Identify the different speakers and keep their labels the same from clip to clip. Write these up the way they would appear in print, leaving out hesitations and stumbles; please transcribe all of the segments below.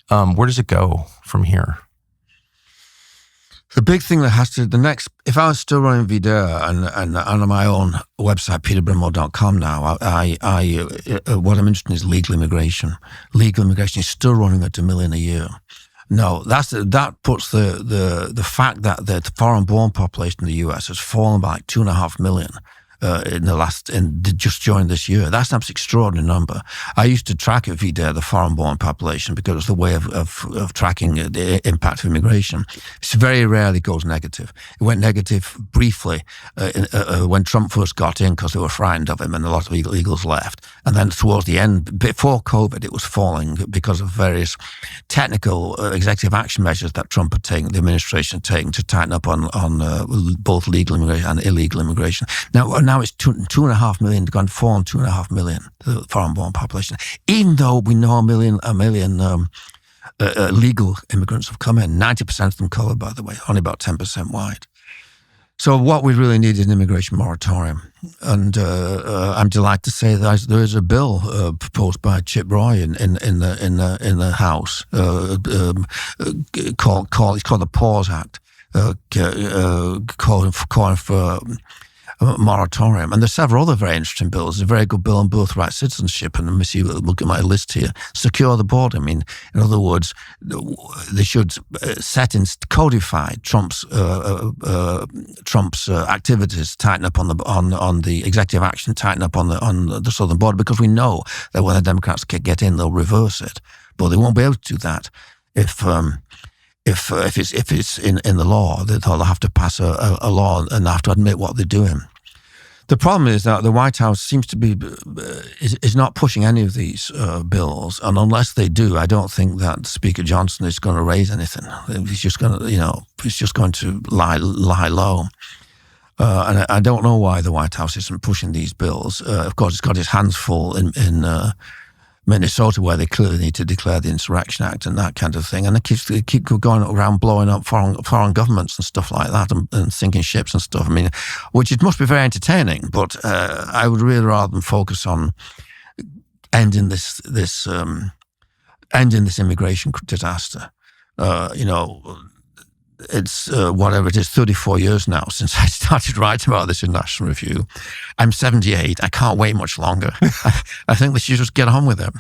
Speaker 1: Where does it go from here?
Speaker 2: The big thing that has to, if I was still running Videra and on my own website, peterbrimelow.com now, what I'm interested in is legal immigration. Legal immigration is still running at $1 million a year. No, that puts the fact that the foreign-born population in the US has fallen by like 2.5 million just during this year. That's an extraordinary number. I used to track at VDARE the foreign-born population because it's the way of tracking the impact of immigration. It very rarely goes negative. It went negative briefly when Trump first got in because they were frightened of him and a lot of illegals left. And then towards the end, before COVID, it was falling because of various technical executive action measures that Trump had taken, the administration had taken to tighten up on both legal immigration and illegal immigration. Now it's 2.5 million, gone fallen 2.5 million, the foreign-born population. Even though we know a million legal immigrants have come in, 90% of them colored, by the way, only about 10% white. So what we really need is an immigration moratorium. And I'm delighted to say that there is a bill proposed by Chip Roy in the House it's called the Pause Act, calling for moratorium. And there's several other very interesting bills. There's a very good bill on birthright citizenship, and let me see, look at my list here. Secure the border. I mean, in other words, they should codify Trump's activities, tighten up on the executive action, tighten up on the southern border, because we know that when the Democrats get in, they'll reverse it. But they won't be able to do that if it's in the law. They'll have to pass a law and have to admit what they're doing. The problem is that the White House seems to be is not pushing any of these bills, and unless they do, I don't think that Speaker Johnson is going to raise anything. He's just going to lie low. And I don't know why the White House isn't pushing these bills. Of course, it's got its hands full in Minnesota, where they clearly need to declare the Insurrection Act and that kind of thing. And they keep going around blowing up foreign governments and stuff like that, and sinking ships and stuff. I mean, which it must be very entertaining, but I would really rather than focus on ending this immigration disaster. It's whatever it is, 34 years now since I started writing about this in National Review. I'm 78. I can't wait much longer. I think they should just get on with it.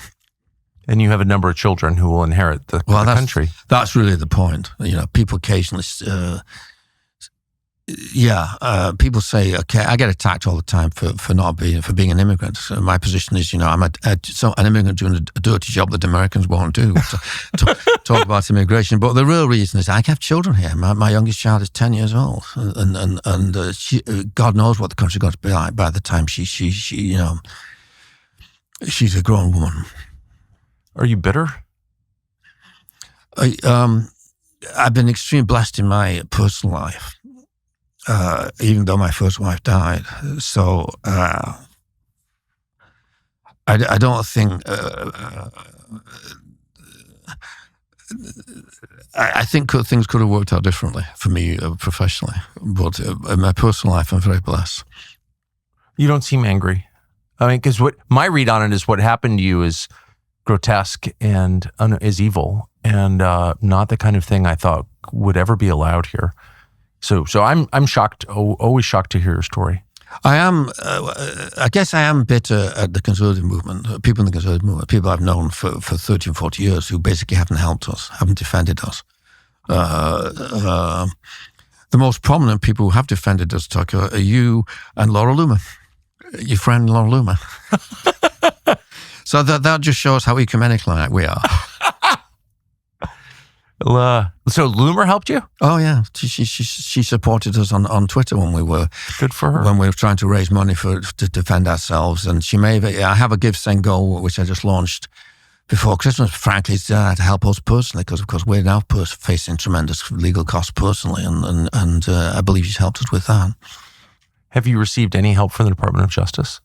Speaker 1: And you have a number of children who will inherit the country. That's
Speaker 2: really the point. People occasionally, people say, okay, I get attacked all the time for being an immigrant. So my position is, I'm an immigrant doing a dirty job that Americans won't do. Talk about immigration, but the real reason is I have children here. My youngest child is 10 years old, and God knows what the country's going to be like by the time she's a grown woman.
Speaker 1: Are you bitter?
Speaker 2: I've been extremely blessed in my personal life. Even though my first wife died. So I don't think, I think things could have worked out differently for me professionally, but in my personal life, I'm very blessed.
Speaker 1: You don't seem angry. I mean, because what my read on it is what happened to you is grotesque and is evil, and not the kind of thing I thought would ever be allowed here. So I'm shocked, always shocked to hear your story.
Speaker 2: I guess I am bitter at the conservative movement, people in the conservative movement, people I've known for 30 and 40 years who basically haven't helped us, haven't defended us. The most prominent people who have defended us, Tucker, are you and Laura Loomer, your friend Laura Loomer. So that just shows how ecumenical we are.
Speaker 1: So Loomer helped you?
Speaker 2: Oh yeah, she supported us on Twitter when we were
Speaker 1: good for her.
Speaker 2: When we were trying to raise money to defend ourselves, and she I have a Give Send Go which I just launched before Christmas. Frankly, it's to help us personally because of course we're now facing tremendous legal costs personally, and I believe she's helped us with that.
Speaker 1: Have you received any help from the Department of Justice?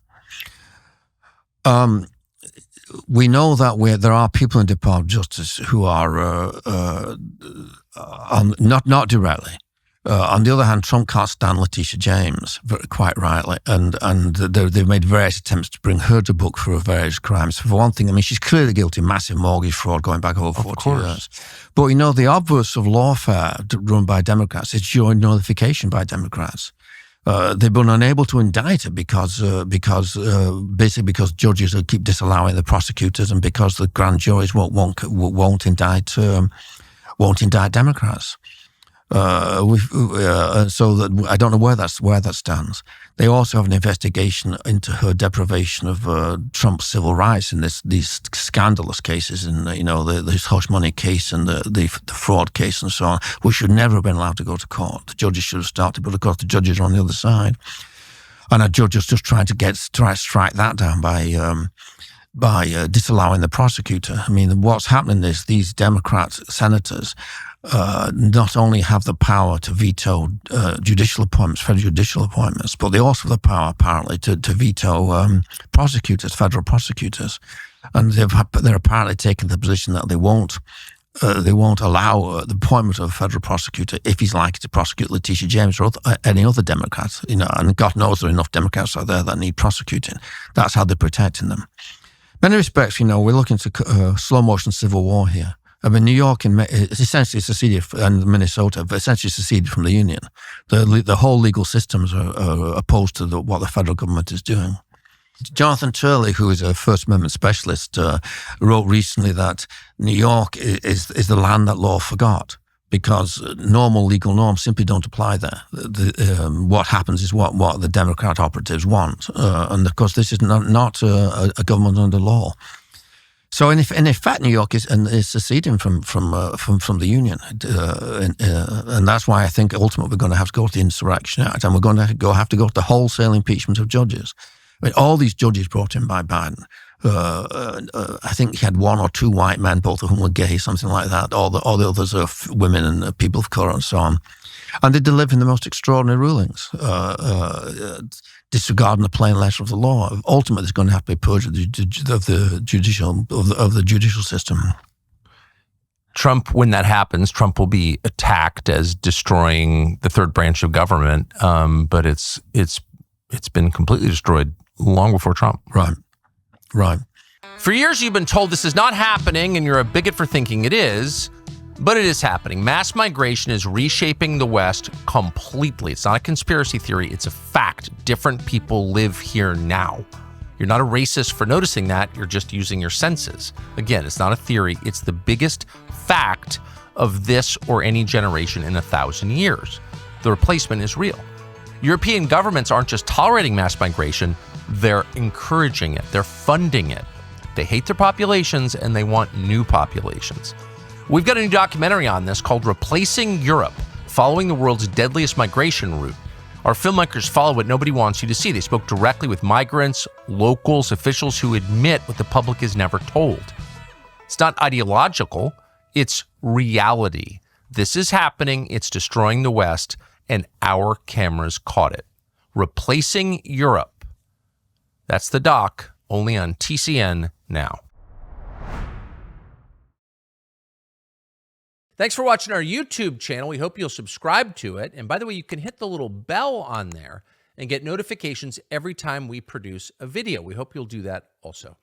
Speaker 2: We know that there are people in the Department of Justice who are not directly, On the other hand, Trump can't stand Letitia James, quite rightly, and they've made various attempts to bring her to book for various crimes. For one thing, I mean, she's clearly guilty of massive mortgage fraud going back over 40 years. But, you know, the obverse of lawfare run by Democrats is joint nullification by Democrats. They've been unable to indict her because judges keep disallowing the prosecutors, and because the grand juries won't indict Democrats. So that I don't know where that stands. They also have an investigation into her deprivation of Trump's civil rights in these scandalous cases, and this hush money case and the fraud case and so on, which should never have been allowed to go to court. The judges should have started, but of course the judges are on the other side, and a judge is just trying to strike that down by disallowing the prosecutor. I mean, what's happening is these Democrat senators not only have the power to veto judicial appointments, federal judicial appointments, but they also have the power, apparently, to veto prosecutors, federal prosecutors. And they're apparently taking the position that they won't allow the appointment of a federal prosecutor if he's likely to prosecute Letitia James or any other Democrats. And God knows there are enough Democrats out there that need prosecuting. That's how they're protecting them. In many respects, we're looking to slow motion civil war here. I mean, New York essentially seceded, and Minnesota essentially seceded from the Union. The whole legal systems are opposed to what the federal government is doing. Jonathan Turley, who is a First Amendment specialist, wrote recently that New York is the land that law forgot, because normal legal norms simply don't apply there. What happens is what the Democrat operatives want, and of course this is not a government under law. So in effect, New York is seceding from the Union, and that's why I think ultimately we're going to have to go to the Insurrection Act, and we're going to have to go to the wholesale impeachment of judges. I mean, all these judges brought in by Biden, I think he had one or two white men, both of whom were gay, something like that. All the others are women and people of color and so on, and they delivering the most extraordinary rulings, disregarding the plain letter of the law. Ultimately, there's going to have to be purge of the judicial system.
Speaker 1: Trump, when that happens, Trump will be attacked as destroying the third branch of government. But it's been completely destroyed long before Trump.
Speaker 2: Right.
Speaker 1: For years, you've been told this is not happening, and you're a bigot for thinking it is. But it is happening. Mass migration is reshaping the West completely. It's not a conspiracy theory. It's a fact. Different people live here now. You're not a racist for noticing that. You're just using your senses. Again, it's not a theory. It's the biggest fact of this or any generation in 1,000 years. The replacement is real. European governments aren't just tolerating mass migration. They're encouraging it. They're funding it. They hate their populations and they want new populations. We've got a new documentary on this called Replacing Europe, following the world's deadliest migration route. Our filmmakers follow what nobody wants you to see. They spoke directly with migrants, locals, officials who admit what the public is never told. It's not ideological, it's reality. This is happening, it's destroying the West, and our cameras caught it. Replacing Europe. That's the doc, only on TCN now. Thanks for watching our YouTube channel. We hope you'll subscribe to it. And by the way, you can hit the little bell on there and get notifications every time we produce a video. We hope you'll do that also.